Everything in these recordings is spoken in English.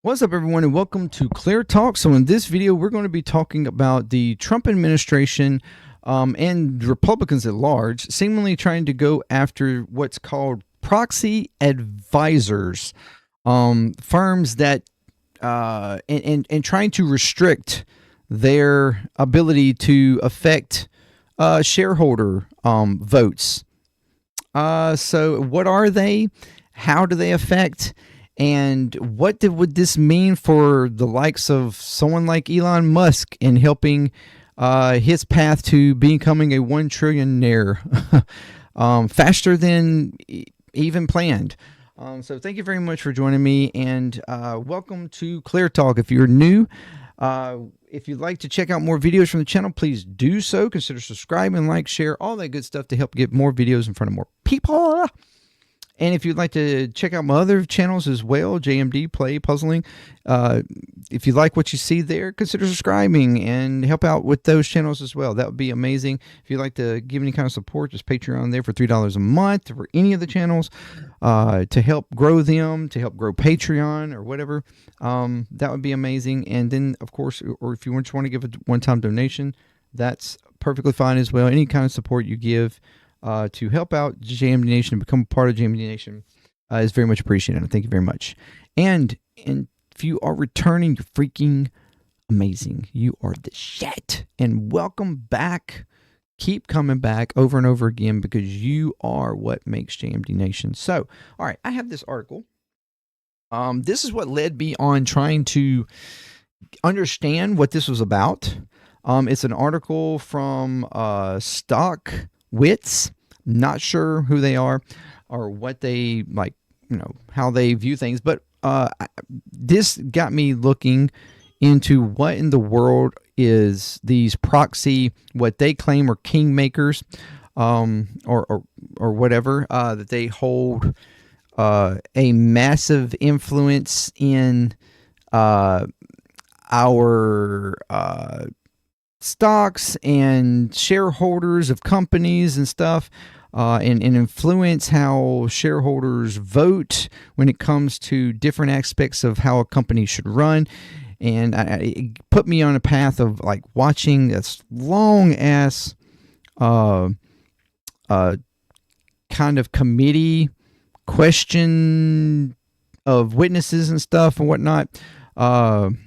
What's up, everyone, and welcome to ClearTalk. So in this video, we're going to be talking about the Trump administration and Republicans at large seemingly trying to go after what's called proxy advisors, firms that and trying to restrict their ability to affect shareholder votes. So what are they? How do they affect? And what would this mean for the likes of someone like Elon Musk in helping his path to becoming a $1 trillionaire faster than even planned? So thank you very much for joining me, and welcome to ClearTalk. If you're new, if you'd like to check out more videos from the channel, please do so. Consider subscribing, like, share, all that good stuff to help get more videos in front of more people. And if you'd like to check out my other channels as well, JMDPLAY, Puzzling, if you like what you see there, consider subscribing and help out with those channels as well. That would be amazing. If you'd like to give any kind of support, just Patreon there for $3 a month for any of the channels to help grow them, to help grow Patreon or whatever. That would be amazing. And then, of course, or if you just want to give a one-time donation, that's perfectly fine as well. Any kind of support you give to help out JMD Nation and become a part of JMD Nation is very much appreciated. Thank you very much. And if you are returning, you're freaking amazing. You are the shit. And welcome back. Keep coming back over and over again because you are what makes JMD Nation. So, all right, I have this article. This is what led me on trying to understand what this was about. It's an article from StockWits. Not sure who they are or what they like, how they view things, but this got me looking into what in the world is these proxy, what they claim are kingmakers, or whatever, that they hold a massive influence in our stocks and shareholders of companies and stuff, and influence how shareholders vote when it comes to different aspects of how a company should run. And it put me on a path of like watching this long ass kind of committee question of witnesses and stuff and whatnot from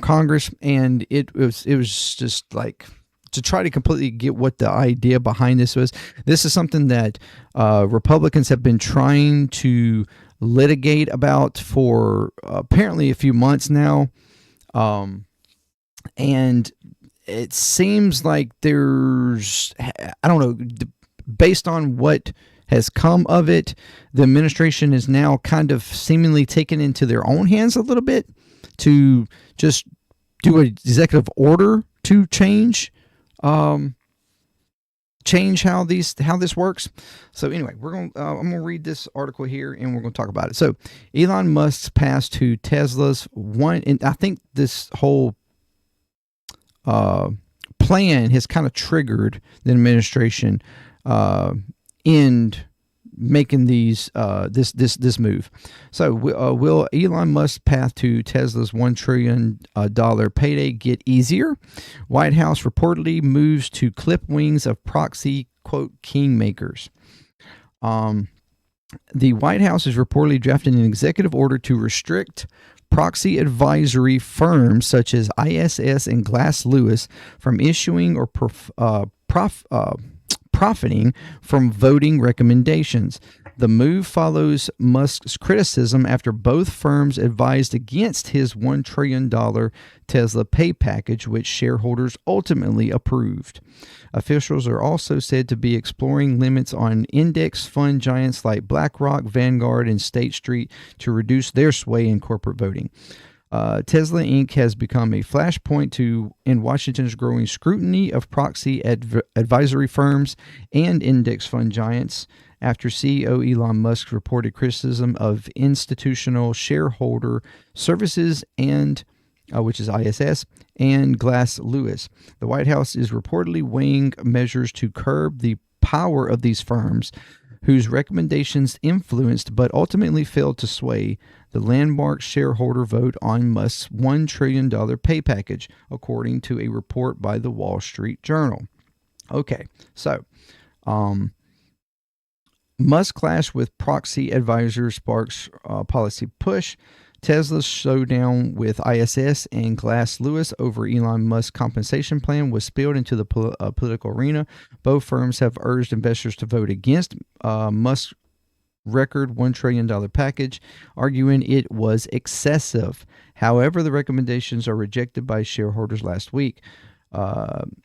Congress, and it was just like to try to completely get what the idea behind this was. This is something that Republicans have been trying to litigate about for apparently a few months now, and it seems like there's, I don't know, based on what has come of it, the administration is now kind of seemingly taken into their own hands a little bit to just do an executive order to change how this works. So anyway, I'm gonna read this article here and we're gonna talk about it. So Elon Musk's pass to Tesla's and I think this whole plan has kind of triggered the administration in making these this move. So will Elon Musk's path to Tesla's $1 trillion payday get easier? White House reportedly moves to clip wings of proxy, quote, kingmakers. The White House is reportedly drafting an executive order to restrict proxy advisory firms such as ISS and Glass Lewis from issuing or profiting from voting recommendations. The move follows Musk's criticism after both firms advised against his $1 trillion Tesla pay package, which shareholders ultimately approved. Officials are also said to be exploring limits on index fund giants like BlackRock, Vanguard, and State Street to reduce their sway in corporate voting. Tesla Inc. has become a flashpoint in Washington's growing scrutiny of proxy advisory firms and index fund giants after CEO Elon Musk reported criticism of institutional shareholder services and which is ISS, and Glass Lewis. The White House is reportedly weighing measures to curb the power of these firms, whose recommendations influenced but ultimately failed to sway the landmark shareholder vote on Musk's $1 trillion pay package, according to a report by the Wall Street Journal. Okay, so Musk clash with Proxy-Advisory sparks policy push. Tesla's showdown with ISS and Glass Lewis over Elon Musk's compensation plan was spilled into the political arena. Both firms have urged investors to vote against Musk's record $1 trillion package, arguing it was excessive. However, the recommendations are rejected by shareholders last week.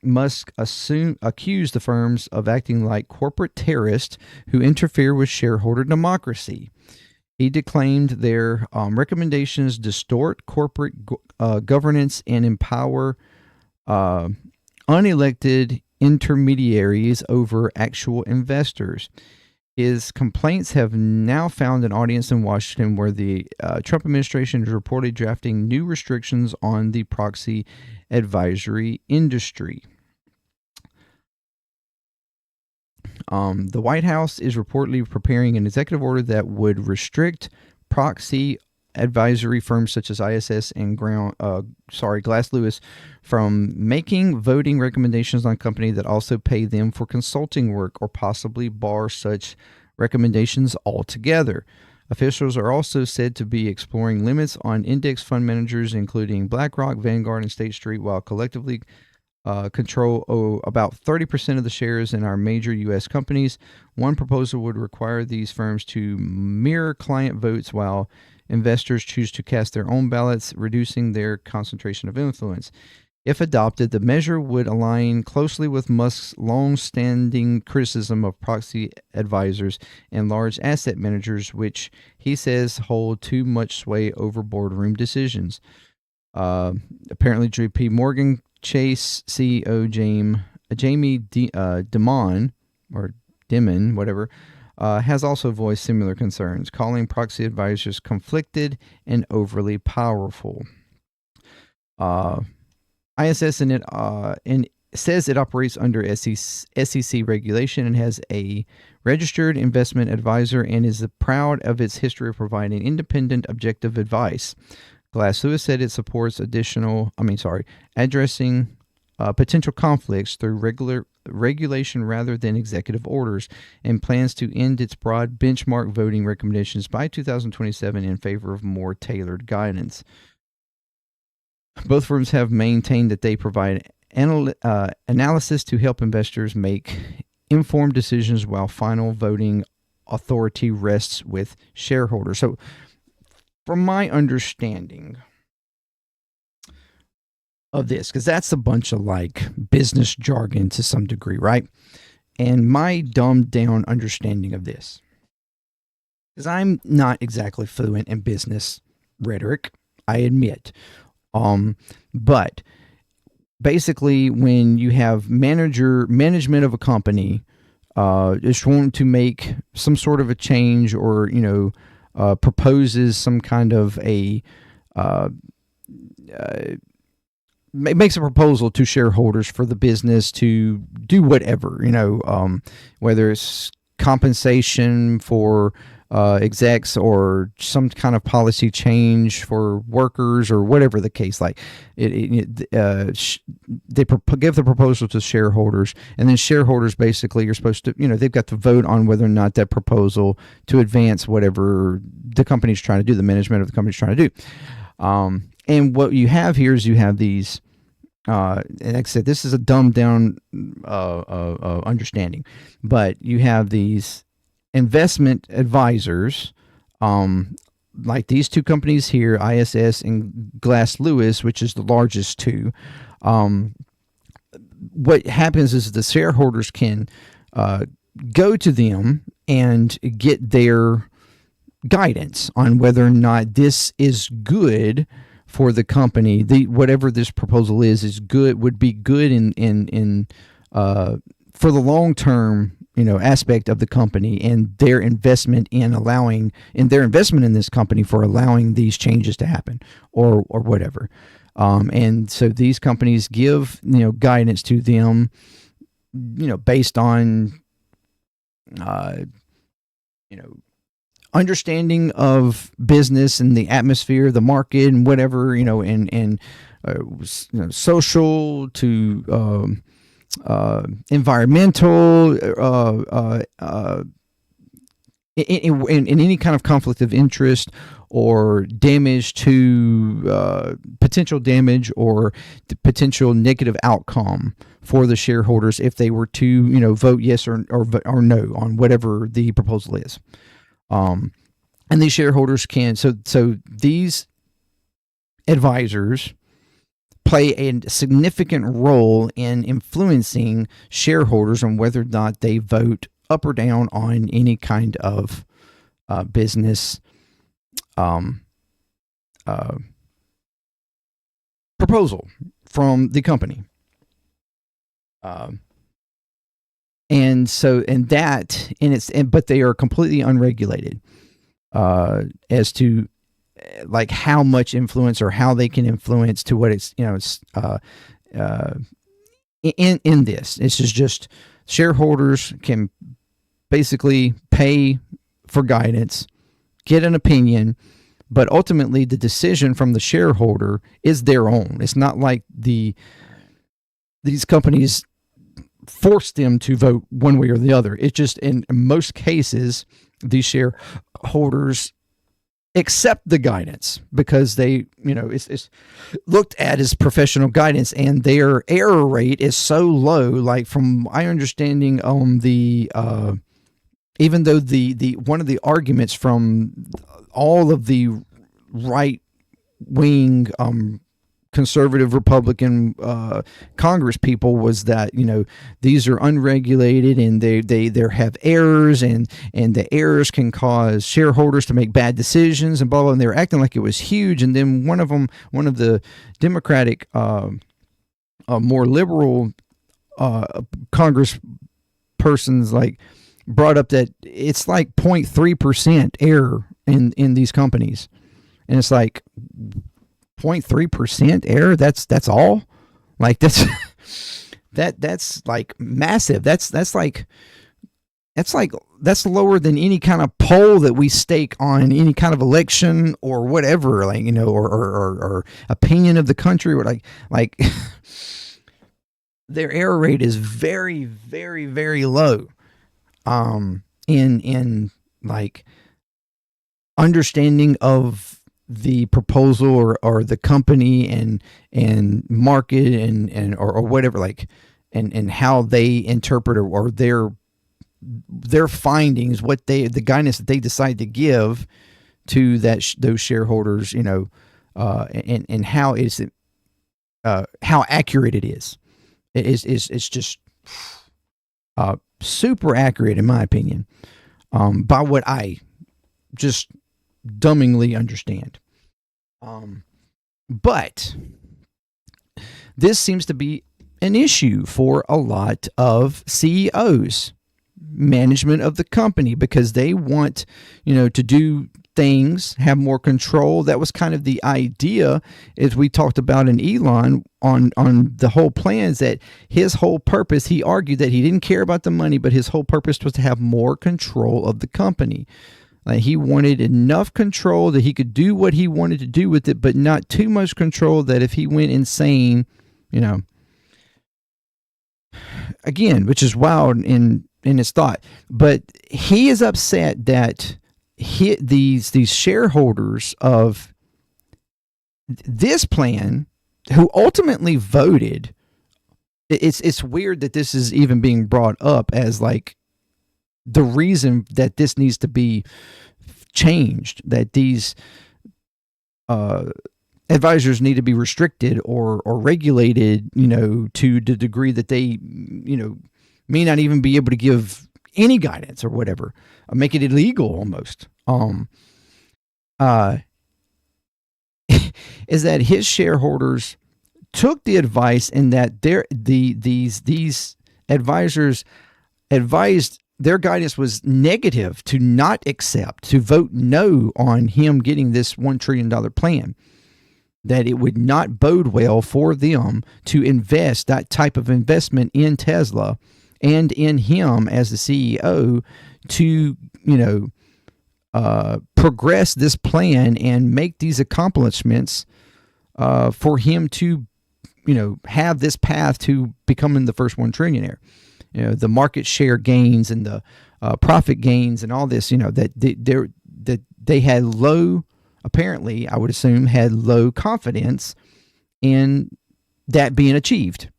Musk accused the firms of acting like corporate terrorists who interfere with shareholder democracy. He declaimed their recommendations distort corporate governance and empower unelected intermediaries over actual investors. His complaints have now found an audience in Washington, where the Trump administration is reportedly drafting new restrictions on the proxy advisory industry. The White House is reportedly preparing an executive order that would restrict proxy advisory firms such as ISS and Glass Lewis from making voting recommendations on companies that also pay them for consulting work, or possibly bar such recommendations altogether. Officials are also said to be exploring limits on index fund managers, including BlackRock, Vanguard, and State Street, while collectively control about 30% of the shares in our major U.S. companies. One proposal would require these firms to mirror client votes while investors choose to cast their own ballots, reducing their concentration of influence. If adopted, the measure would align closely with Musk's long-standing criticism of proxy advisors and large asset managers, which he says hold too much sway over boardroom decisions. Apparently, J.P. Morgan Chase CEO Jamie Dimon, or Dimon, whatever, has also voiced similar concerns, calling proxy advisors conflicted and overly powerful. ISS says it operates under SEC regulation and has a registered investment advisor and is proud of its history of providing independent, objective advice. Glass Lewis said it supports addressing potential conflicts through regulation rather than executive orders, and plans to end its broad benchmark voting recommendations by 2027 in favor of more tailored guidance. Both firms have maintained that they provide analysis to help investors make informed decisions, while final voting authority rests with shareholders. So, from my understanding of this, because that's a bunch of like business jargon to some degree, right? And my dumbed down understanding of this, because I'm not exactly fluent in business rhetoric, I admit. But basically, when you have management of a company is wanting to make some sort of a change, or proposes some kind of makes a proposal to shareholders for the business to do whatever, whether it's compensation for execs or some kind of policy change for workers or whatever the case. Like they give the proposal to shareholders, and then shareholders basically are supposed to, they've got to vote on whether or not that proposal to advance whatever the company's trying to do, the management of the company's trying to do. And what you have here is you have these, and like I said, this is a dumbed down understanding, but you have these investment advisors, like these two companies here, ISS and Glass Lewis, which is the largest two. What happens is the shareholders can go to them and get their guidance on whether or not this is good for the company. Whatever this proposal is good, would be good in for the long term, aspect of the company, and their investment in this company for allowing these changes to happen, or whatever. And so these companies give guidance to them, based on you know, understanding of business and the atmosphere, the market, and whatever, and social to environmental, in any kind of conflict of interest or damage to potential damage or the potential negative outcome for the shareholders if they were to vote yes or no on whatever the proposal is. And these shareholders can so these advisors play a significant role in influencing shareholders on whether or not they vote up or down on any kind of business proposal from the company. But they are completely unregulated as to like how much influence or how they can influence to what it's in this. It's just shareholders can basically pay for guidance, get an opinion, but ultimately the decision from the shareholder is their own. It's not like these companies force them to vote one way or the other. It's just in most cases these shareholders accept the guidance because they, it's looked at as professional guidance, and their error rate is so low. Like from my understanding on the even though the one of the arguments from all of the right wing conservative Republican Congress people was that these are unregulated and they have errors and the errors can cause shareholders to make bad decisions and blah blah. And they were acting like it was huge. And then one of the Democratic more liberal Congress persons like brought up that it's like 0.3% error in these companies, and it's like 0.3% error. That's all. Like that's like massive. That's lower than any kind of poll that we stake on any kind of election or whatever. Like or opinion of the country or like their error rate is very very very low. In like understanding of the proposal or the company and market and or whatever, like and how they interpret or their findings, what the guidance that they decide to give to those shareholders, and how is it how accurate it is. It's just super accurate in my opinion, by what I just dumbingly understand. But this seems to be an issue for a lot of CEOs, management of the company, because they want, to do things, have more control. That was kind of the idea, as we talked about in Elon on the whole plan, is that his whole purpose, he argued that he didn't care about the money, but his whole purpose was to have more control of the company. He wanted enough control that he could do what he wanted to do with it, but not too much control that if he went insane, again, which is wild in his thought. But he is upset that these shareholders of this plan, who ultimately voted, it's weird that this is even being brought up as like the reason that this needs to be changed, that these advisors need to be restricted or regulated, to the degree that they, may not even be able to give any guidance or whatever, make it illegal almost. Is that his shareholders took the advice, and that these advisors advised, their guidance was negative, to not accept, to vote no on him getting this $1 trillion plan, that it would not bode well for them to invest that type of investment in Tesla and in him as the CEO to, progress this plan and make these accomplishments for him to, have this path to becoming the first one trillionaire. The market share gains and the profit gains and all this, that they had low, apparently, I would assume, had low confidence in that being achieved.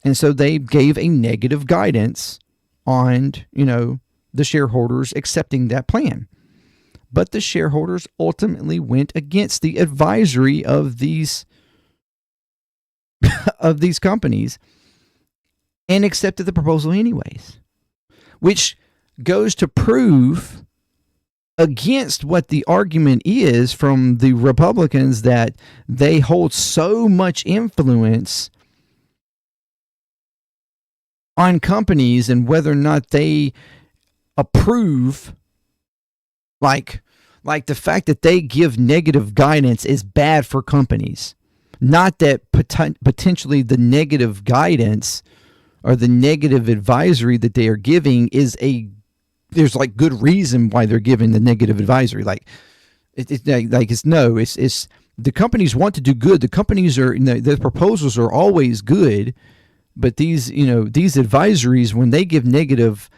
And so they gave a negative guidance on, the shareholders accepting that plan. But the shareholders ultimately went against the advisory of these of these companies and accepted the proposal anyways, which goes to prove against what the argument is from the Republicans, that they hold so much influence on companies and whether or not they approve, like the fact that they give negative guidance is bad for companies. Not that potentially the negative guidance or the negative advisory that they are giving there's like good reason why they're giving the negative advisory. It's the companies want to do good. The companies are, the proposals are always good, but these advisories, when they give negative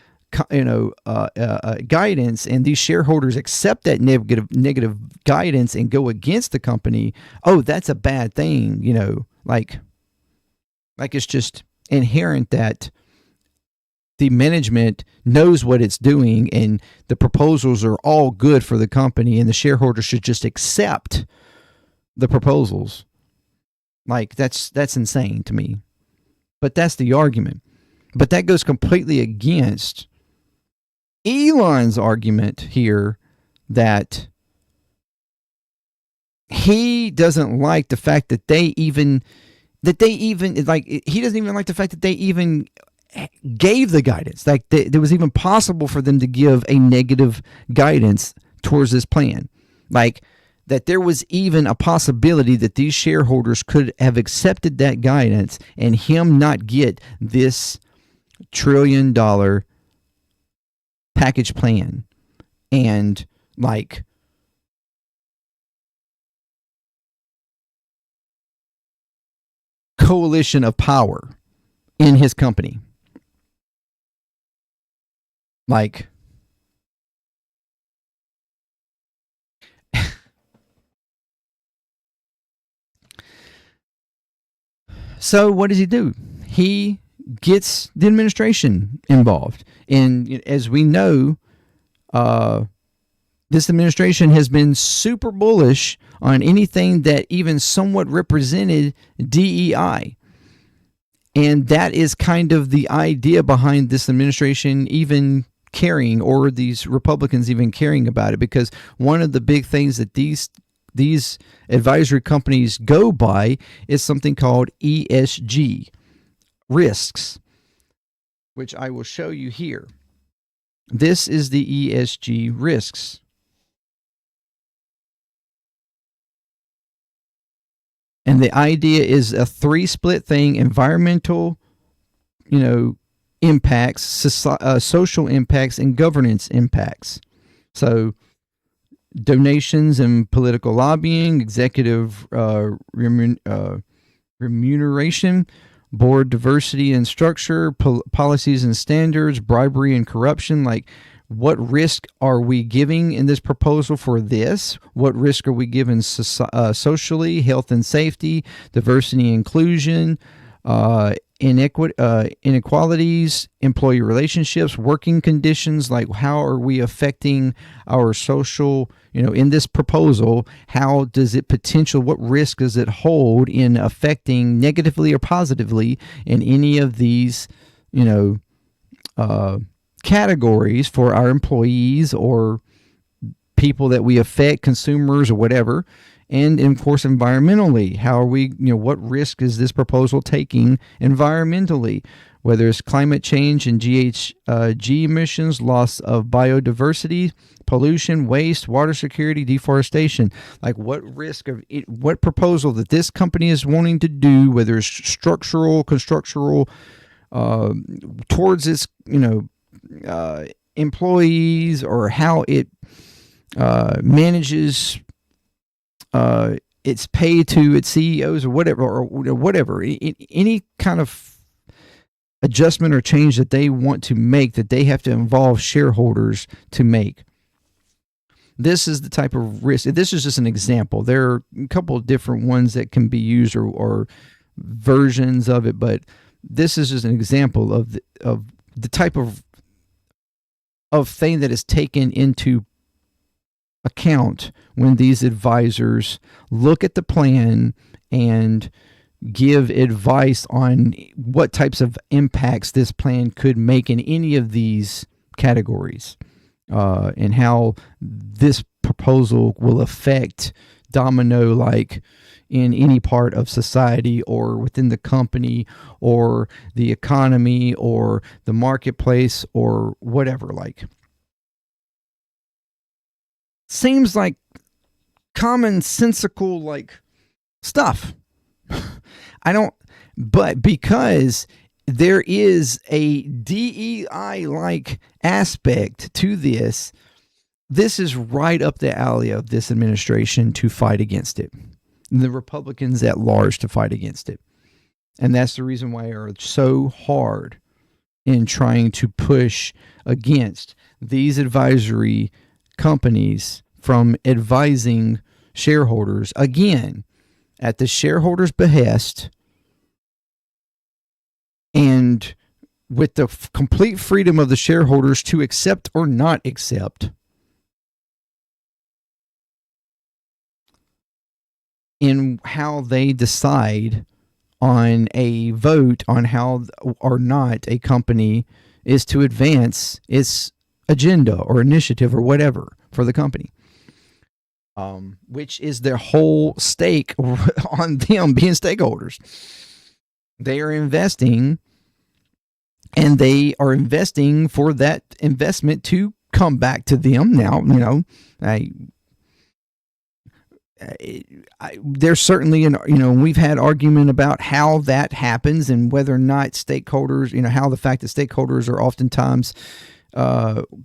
guidance and these shareholders accept that negative guidance and go against the company, that's a bad thing. Like it's just inherent that the management knows what it's doing and the proposals are all good for the company, and the shareholders should just accept the proposals. Like that's insane to me. But that's the argument. But that goes completely against Elon's argument here, that he doesn't like the fact that he doesn't even like the fact that they even gave the guidance. Like there was even possible for them to give a negative guidance towards this plan. Like that there was even a possibility that these shareholders could have accepted that guidance and him not get this $1 trillion package plan and coalition of power in his company. So what does he do? He gets the administration involved. And as we know, this administration has been super bullish on anything that even somewhat represented DEI. And that is kind of the idea behind this administration even caring, or these Republicans even caring about it, because one of the big things that these advisory companies go by is something called ESG risks, which I will show you here. This is the ESG risks. And the idea is a 3-split thing: environmental, impacts, social impacts, and governance impacts. So donations and political lobbying, executive remuneration, board diversity and structure, policies and standards, bribery and corruption. Like, what risk are we giving in this proposal for this? What risk are we giving socially, health and safety, diversity and inclusion, inequalities, employee relationships, working conditions? Like, how are we affecting our social, in this proposal? How does it what risk does it hold in affecting negatively or positively in any of these, categories for our employees or people that we affect, consumers or whatever? And of course, environmentally, how are we, what risk is this proposal taking environmentally, whether it's climate change and GHG emissions, loss of biodiversity, pollution, waste, water security, deforestation? Like, what risk of it, what proposal that this company is wanting to do, whether it's structural, constructural, towards its, employees, or how it manages its pay to its CEOs or whatever, any kind of adjustment or change that they want to make, that they have to involve shareholders to make. This is the type of risk. This is just an example. There are a couple of different ones that can be used, or versions of it, but this is just an example of the type of thing that is taken into account when these advisors look at the plan and give advice on what types of impacts this plan could make in any of these categories, and how this proposal will affect domino like in any part of society or within the company or the economy or the marketplace or whatever. Like, seems like commonsensical like stuff. But because there is a DEI like aspect to this, this is right up the alley of this administration to fight against it. The Republicans at large to fight against it. And that's the reason why they are so hard in trying to push against these advisory companies from advising shareholders, again, at the shareholders' behest and with the complete freedom of the shareholders to accept or not accept in how they decide on a vote on how or not a company is to advance its agenda or initiative or whatever for the company. Which is their whole stake on them being stakeholders. They are investing, and they are investing for that investment to come back to them. Now, there's certainly we've had argument about how that happens and whether or not stakeholders, how the fact that stakeholders are oftentimes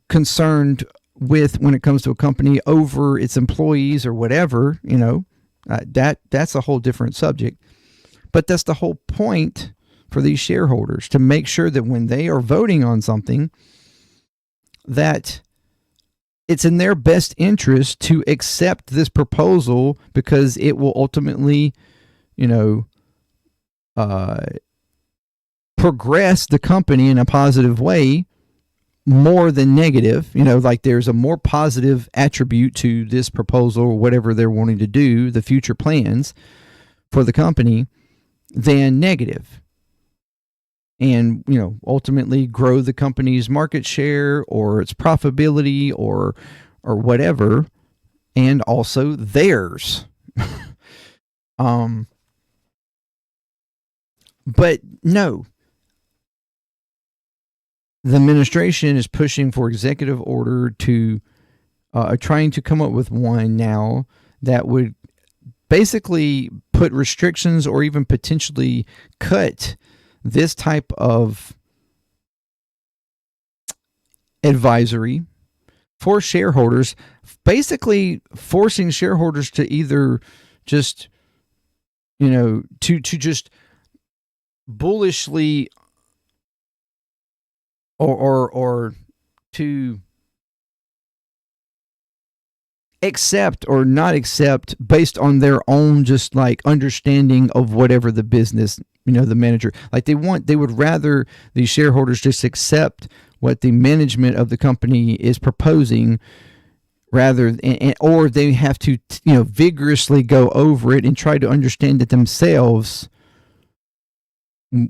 concerned with when it comes to a company over its employees or whatever, that's a whole different subject. But that's the whole point for these shareholders, to make sure that when they are voting on something, that it's in their best interest to accept this proposal, because it will ultimately, progress the company in a positive way more than negative. Like there's a more positive attribute to this proposal or whatever they're wanting to do, the future plans for the company, than negative. And, ultimately grow the company's market share or its profitability or whatever, and also theirs. But no, the administration is pushing for executive order to trying to come up with one now that would basically put restrictions or even potentially cut this type of advisory for shareholders, basically forcing shareholders to either just, to just bullishly or to accept or not accept based on their own just like understanding of whatever the business, the manager, like they would rather the shareholders just accept what the management of the company is proposing, rather or they have to vigorously go over it and try to understand it themselves,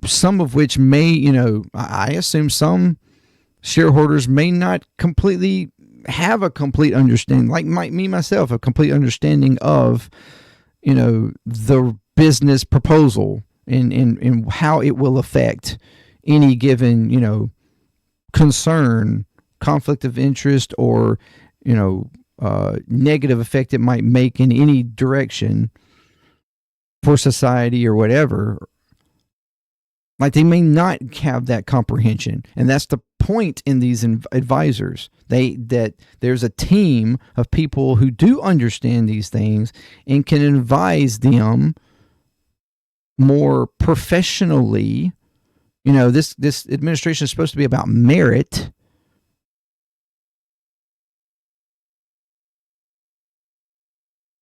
some of which may, I assume some shareholders may not completely have a complete understanding, like me myself, a complete understanding of the business proposal and how it will affect any given concern, conflict of interest, or negative effect it might make in any direction for society or whatever. Like they may not have that comprehension, and that's the point in these advisors. That there's a team of people who do understand these things and can advise them more professionally. This administration is supposed to be about merit.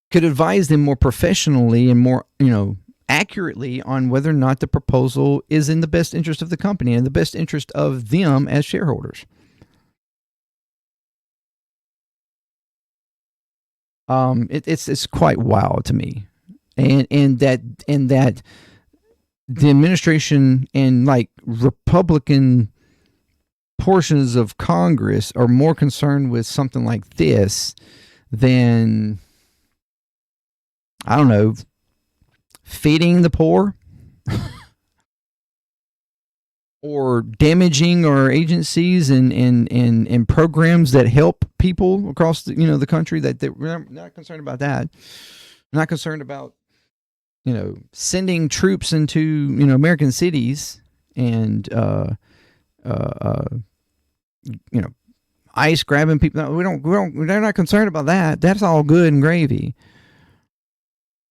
Could advise them more professionally and more, accurately on whether or not the proposal is in the best interest of the company and the best interest of them as shareholders. It's quite wild to me, and that the administration and like Republican portions of Congress are more concerned with something like this than, I don't know, feeding the poor or damaging our agencies and programs that help people across the country. That we're not concerned about that. We're not concerned about sending troops into American cities and ice grabbing people. They're not concerned about that. That's all good and gravy.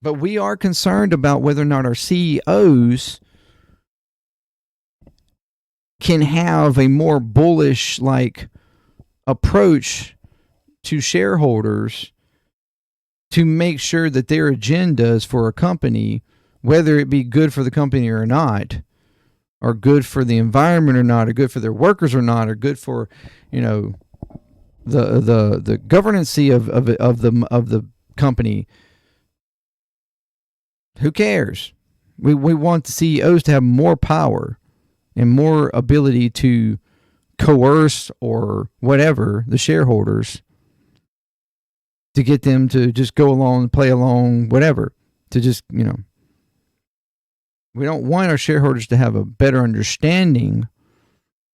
But we are concerned about whether or not our CEOs can have a more bullish approach to shareholders to make sure that their agendas for a company, whether it be good for the company or not, or good for the environment or not, or good for their workers or not, or good for the governancy of the company. Who cares? We want the CEOs to have more power and more ability to coerce or whatever the shareholders, to get them to just go along, play along, whatever, to just, we don't want our shareholders to have a better understanding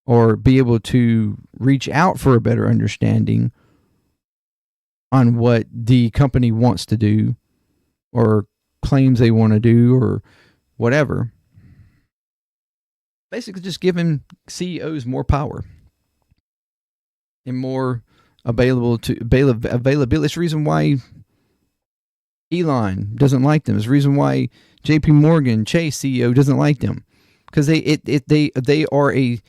or be able to reach out for a better understanding on what the company wants to do or claims they want to do or whatever. Basically just giving CEOs more power and more availability. It's the reason why Elon doesn't like them. It's the reason why JP Morgan Chase CEO doesn't like them, because they are a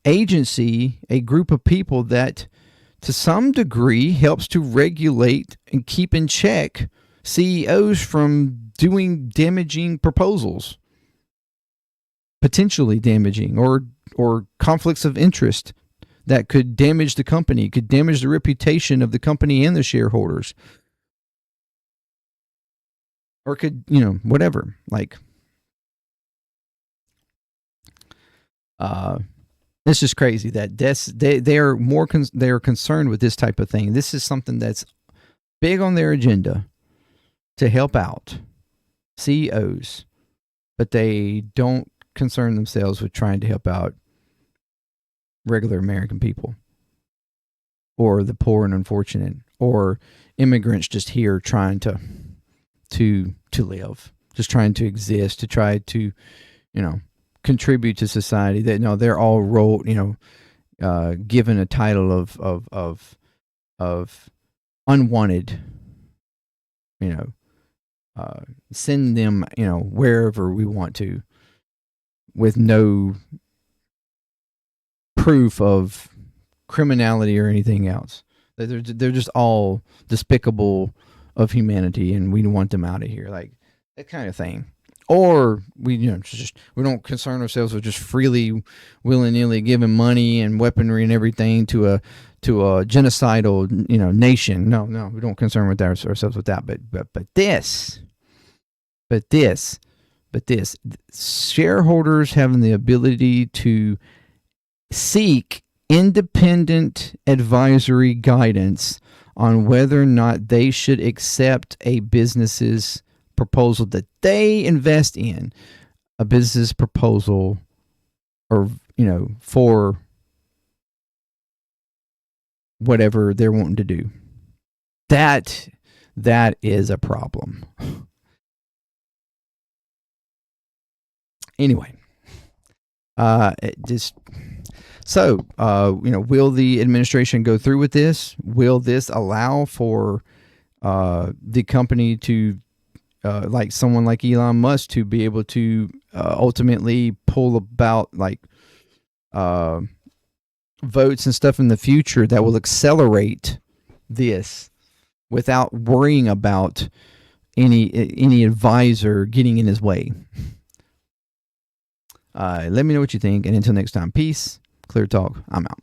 agency, a group of people that to some degree helps to regulate and keep in check CEOs from doing damaging proposals, potentially damaging, or conflicts of interest that could damage the company, could damage the reputation of the company and the shareholders, or could, whatever. It's just crazy that they are concerned with this type of thing. This is something that's big on their agenda to help out CEOs, but they don't concern themselves with trying to help out regular American people or the poor and unfortunate or immigrants just here trying to live, just trying to exist, to try to contribute to society. That they're all given a title of unwanted, send them wherever we want to, with no proof of criminality or anything else. They're just all despicable of humanity, and we want them out of here, like that kind of thing. Or we don't concern ourselves with just freely, willy-nilly giving money and weaponry and everything to a genocidal nation. No, we don't concern with ourselves with that. But this, shareholders having the ability to seek independent advisory guidance on whether or not they should accept a business's proposal that they invest in, a business proposal, or for whatever they're wanting to do. That is a problem. Anyway, it just so will the administration go through with this? Will this allow for the company to like someone like Elon Musk to be able to ultimately pull about like votes and stuff in the future that will accelerate this without worrying about any advisor getting in his way? Let me know what you think, and until next time, peace. Clear Talk. I'm out.